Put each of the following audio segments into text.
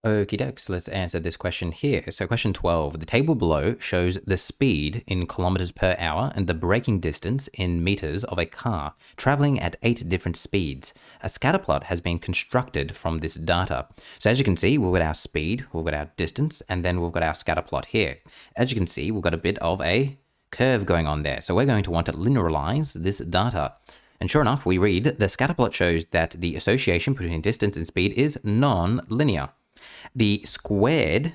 Okie dokes, let's answer this question here. So question 12, the table below shows the speed in kilometers per hour and the braking distance in meters of a car traveling at 8 different speeds. A scatter plot has been constructed from this data. So as you can see, we've got our speed, we've got our distance, and then we've got our scatter plot here. As you can see, we've got a bit of a curve going on there. So we're going to want to linearize this data. And sure enough, we read the scatter plot shows that the association between distance and speed is non-linear. A squared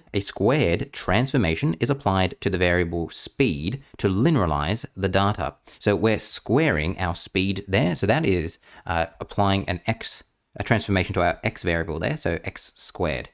transformation is applied to the variable speed to linearize the data. So we're squaring our speed there. So that is applying a transformation to our x variable there. So x squared.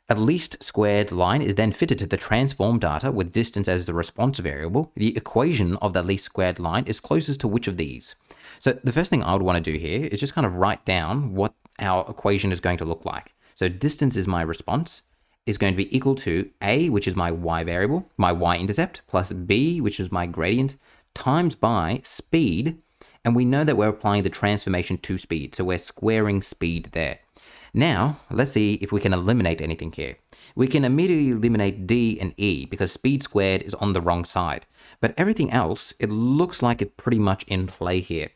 A least squared line is then fitted to the transform data with distance as the response variable. The equation of the least squared line is closest to which of these? So the first thing I would want to do here is just kind of write down what our equation is going to look like. So distance is my response, is going to be equal to a, which is my y variable, my y-intercept, plus b, which is my gradient, times by speed. And we know that we're applying the transformation to speed. So we're squaring speed there. Now, let's see if we can eliminate anything here. We can immediately eliminate d and e because speed squared is on the wrong side. But everything else, it looks like it's pretty much in play here.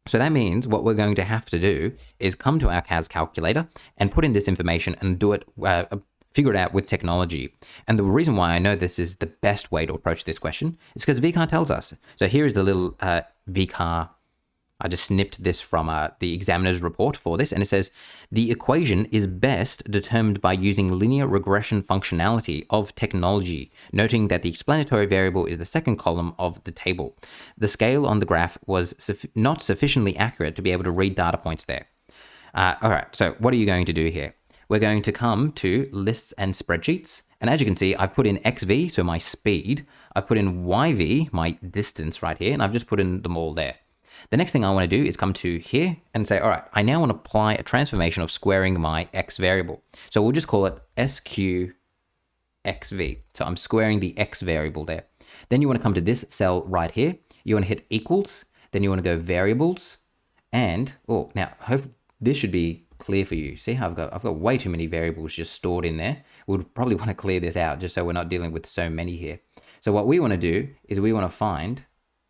So that means what we're going to have to do is come to our CAS calculator and put in this information and do it, figure it out with technology. And the reason why I know this is the best way to approach this question is because VCAR tells us. So here is the little VCAR. I just snipped this from the examiner's report for this, and it says the equation is best determined by using linear regression functionality of technology, noting that the explanatory variable is the second column of the table. The scale on the graph was not sufficiently accurate to be able to read data points there. All right, so what are you going to do here? We're going to come to lists and spreadsheets, and as you can see, I've put in XV, so my speed. I've put in YV, my distance right here, and I've just put in them all there. The next thing I want to do is come to here and say, all right, I now want to apply a transformation of squaring my x variable. So we'll just call it SQXV. So I'm squaring the x variable there. Then you want to come to this cell right here. You want to hit equals. Then you want to go variables. And, oh, now this should be clear for you. See how I've got way too many variables just stored in there. We'll probably want to clear this out just so we're not dealing with so many here. So what we want to do is we want to find,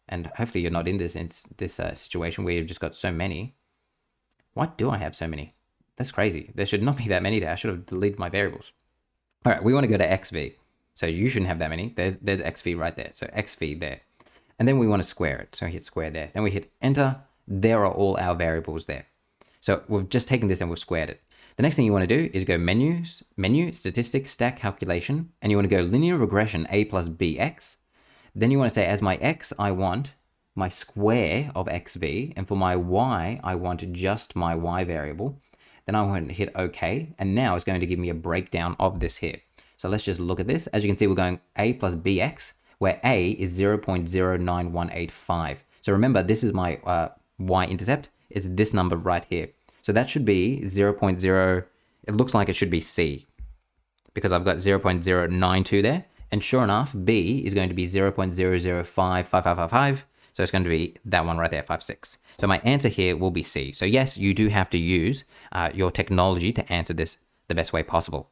and hopefully you're not in this situation where you've just got so many. Why do I have so many? That's crazy. There should not be that many there. I should have deleted my variables. All right, we want to go to XV. So you shouldn't have that many. There's XV right there. So XV there. And then we want to square it. So we hit square there. Then we hit enter. There are all our variables there. So we've just taken this and we've squared it. The next thing you want to do is go menu, statistics, stack calculation. And you want to go linear regression a plus bx. Then you want to say, as my x, I want my square of xv, and for my y, I want just my y variable. Then I want to hit OK, and now it's going to give me a breakdown of this here. So let's just look at this. As you can see, we're going a plus bx, where a is 0.09185. So remember, this is my y-intercept, is this number right here. So that should be 0.0, it looks like it should be c, because I've got 0.092 there. And sure enough, B is going to be 0.0055555. So it's going to be that one right there, 56. So my answer here will be C. So yes, you do have to use your technology to answer this the best way possible.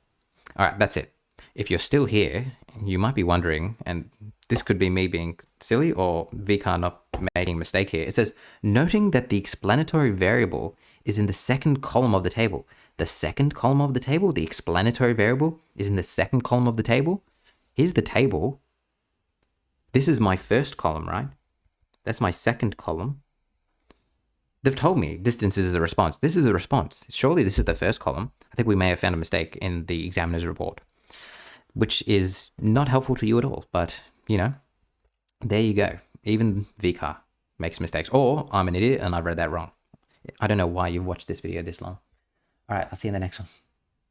All right, that's it. If you're still here, you might be wondering, and this could be me being silly or VCAR not making a mistake here. It says, noting that the explanatory variable is in the second column of the table. The second column of the table, the explanatory variable is in the second column of the table. Here's the table. This is my first column, right? That's my second column. They've told me distance is a response. This is a response. Surely this is the first column. I think we may have found a mistake in the examiner's report, which is not helpful to you at all. But, you know, there you go. Even VCAR makes mistakes. Or I'm an idiot and I read that wrong. I don't know why you've watched this video this long. All right, I'll see you in the next one.